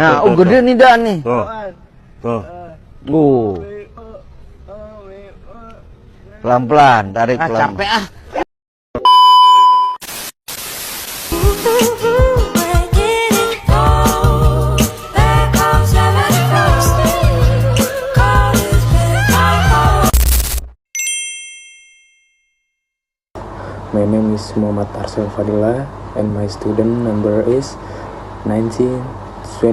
Nah, tuh, gede nih Dan nih. Tuh. Pelan-pelan, tarik pelan. Capek ah. My name is Muhammad Arsel Fadila and my student number is 19252504.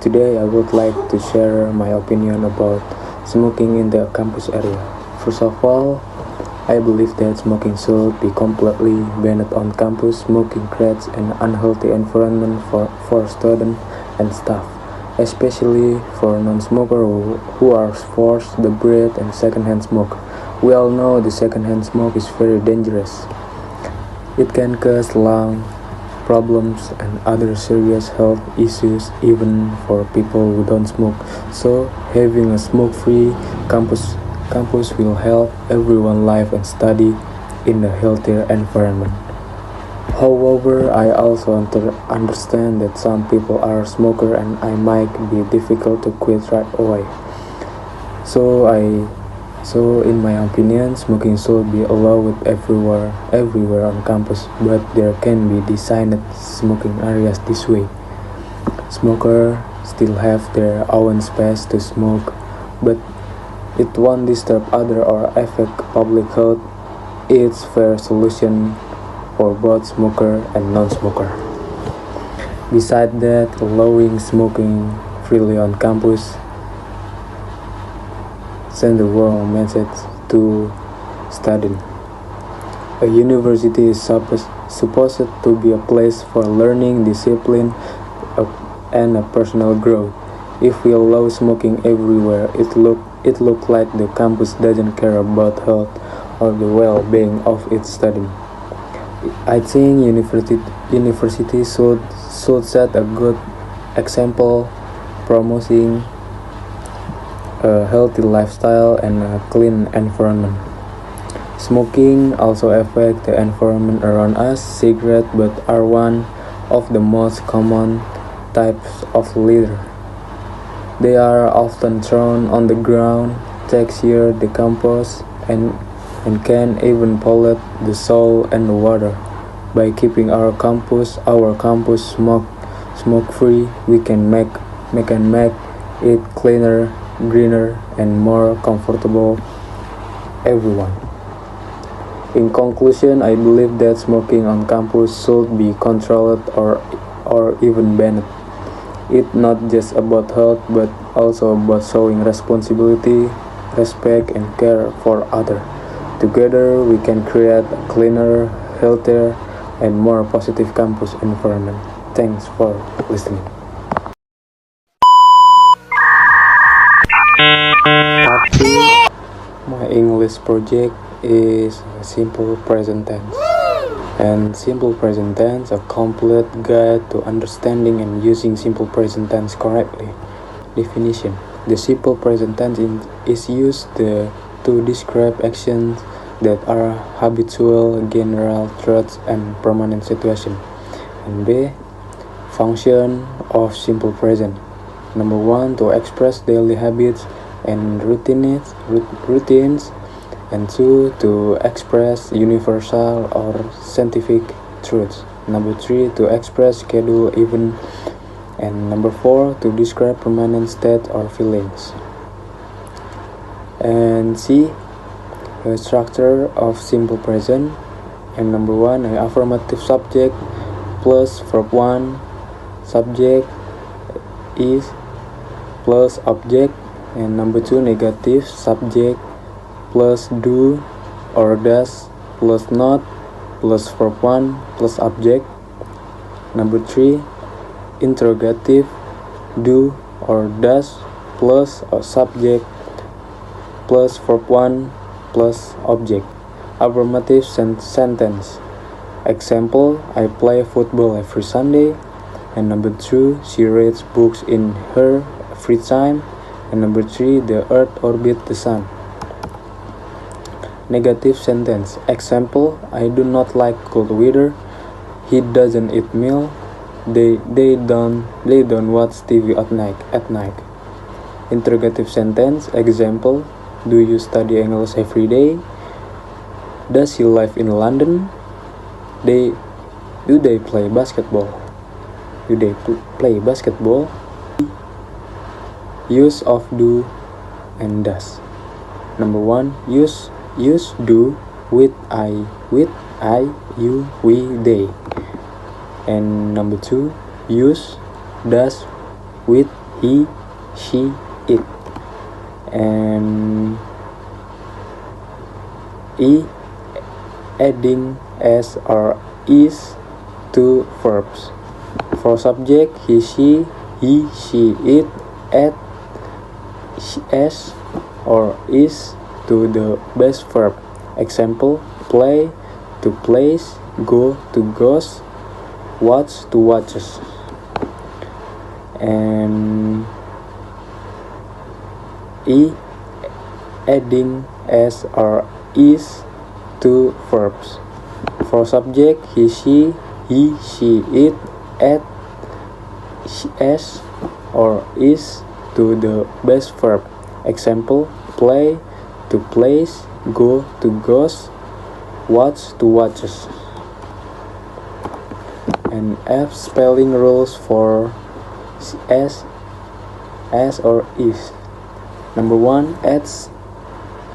Today I would like to share my opinion about smoking in the campus area. First of all, I believe that smoking should be completely banned on campus. Smoking creates an unhealthy environment for students and staff, especially for non-smokers who are forced to breathe and secondhand smoke. We all know the secondhand smoke is very dangerous. It can cause lung problems and other serious health issues even for people who don't smoke. So having a smoke-free campus will help everyone live and study in a healthier environment. However, I also understand that some people are smokers and I might be difficult to quit right away. So in my opinion, smoking should be allowed everywhere on campus, but there can be designed smoking areas this way. Smokers still have their own space to smoke, but it won't disturb others or affect public health. It's a fair solution for both smoker and non-smoker. Besides that, allowing smoking freely on campus send the wrong message to students. A university is supposed to be a place for learning, discipline, and a personal growth. If we allow smoking everywhere, it look like the campus doesn't care about health or the well-being of its students. I think universities should set a good example, promoting a healthy lifestyle and a clean environment. Smoking also affects the environment around us. Cigarettes are one of the most common types of litter. They are often thrown on the ground, texture decompose, and can even pollute the soil and the water. By keeping our campus smoke-free, we can make it cleaner, greener, and more comfortable everyone. In conclusion, I believe that smoking on campus should be controlled or even banned. It's not just about health but also about showing responsibility, respect, and care for others. Together we can create a cleaner, healthier, and more positive campus environment. Thanks for listening. My English project is simple present tense. And simple present tense, a complete guide to understanding and using simple present tense correctly. Definition: the simple present tense is used to describe actions that are habitual, general traits, and permanent situations. And B, function of simple present. Number 1, to express daily habits and routines, and 2, to express universal or scientific truths. Number 3, to express schedule event, and number 4, to describe permanent state or feelings. And C, the structure of simple present. And number 1, an affirmative subject plus verb 1, subject is plus object, and number 2, negative subject plus do or does plus not plus verb 1 plus object. Number 3, interrogative do or does plus or subject plus verb 1 plus object. Affirmative sentence. Example: I play football every Sunday. And number 2, she reads books in her free time. And number 3, the earth orbits the sun. Negative sentence. Example: I do not like cold weather. He doesn't eat meal. They don't watch TV at night. Interrogative sentence. Example: do you study English every day? Does he live in London? Do they play basketball? Do they play basketball? Use of do and does. Number 1, use do with I, you, we, they. And number 2, use does with he, she, it. And adding s or is to verbs. For subject, he, she, it, add s or is to the base verb. Example: play to plays, go to goes, watch to watches. And adding s or is to verbs. For subject, he, she, it, add s or is to the base verb. Example: play to plays, go to goes, watch to watches. And F spelling rules for s or is. Number 1, adds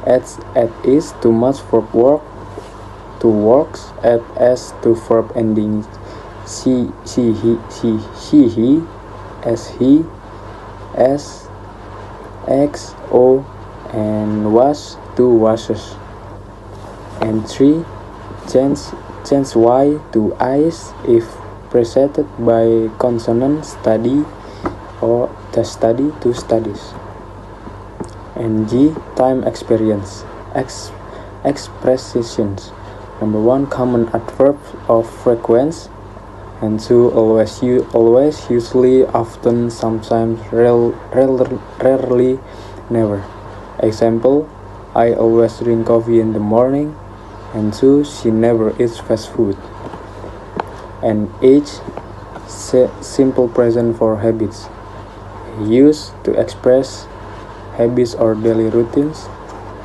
at is to match verb work to works, add s to verb endings she, he, as he, as, x, o, and was to washes. And 3, change y to is if preceded by consonant study or the study to studies. And G, time experience. Expressions. Number 1, common adverbs of frequency. And 2, always, usually, often, sometimes, rarely, never. Example: I always drink coffee in the morning. And 2, she never eats fast food. And H, simple present for habits, used to express habits or daily routines.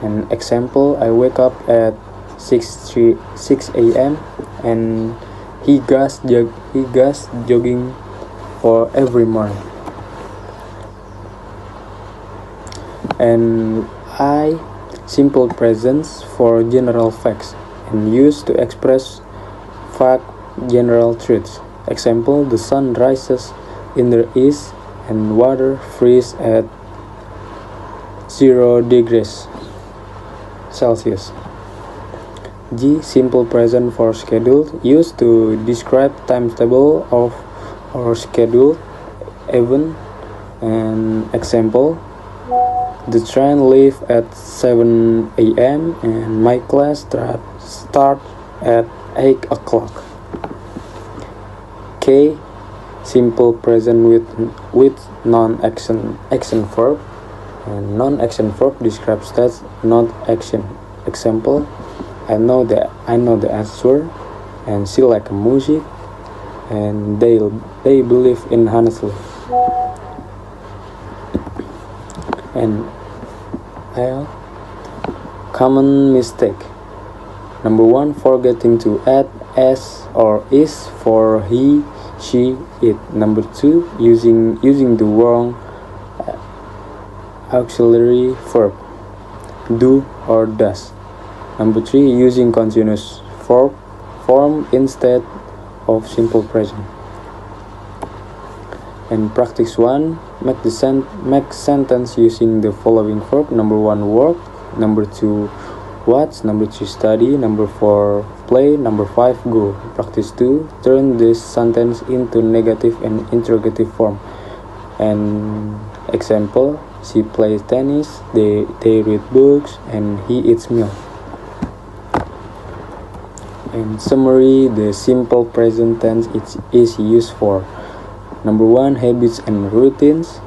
And example: I wake up at 6 a.m. and he goes jogging for every morning. And I, simple presence for general facts and used to express fact, general truths. Example: the sun rises in the east and water freezes at 0 degrees Celsius. G, simple present for scheduled, used to describe timetable of or scheduled event. And example: the train leaves at 7 a.m. and my class start at 8 o'clock. K, simple present with non-action verb. And non-action verb describes that not action. Example: I know the answer, and she like music, and they believe in honestly. And L, common mistake. Number 1, forgetting to add s or is for he, she, it. Number 2, using the wrong auxiliary verb, do or does. Number 3, using continuous form instead of simple present. And practice 1, make sentence using the following verb. Number 1, work. Number 2, watch. Number 3, study. Number 4, play. Number 5, go. Practice 2, turn this sentence into negative and interrogative form. And example: she plays tennis, they read books, and he eats milk. In summary, the simple present tense is used for: number 1, habits and routines,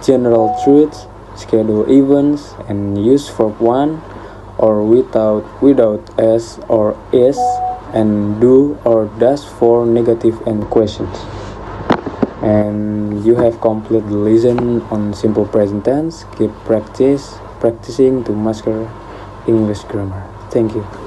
general truths, schedule events, and use verb 1 or without s or is and do or does for negative and questions. And you have completed the lesson on simple present tense. Keep practicing to master English grammar. Thank you.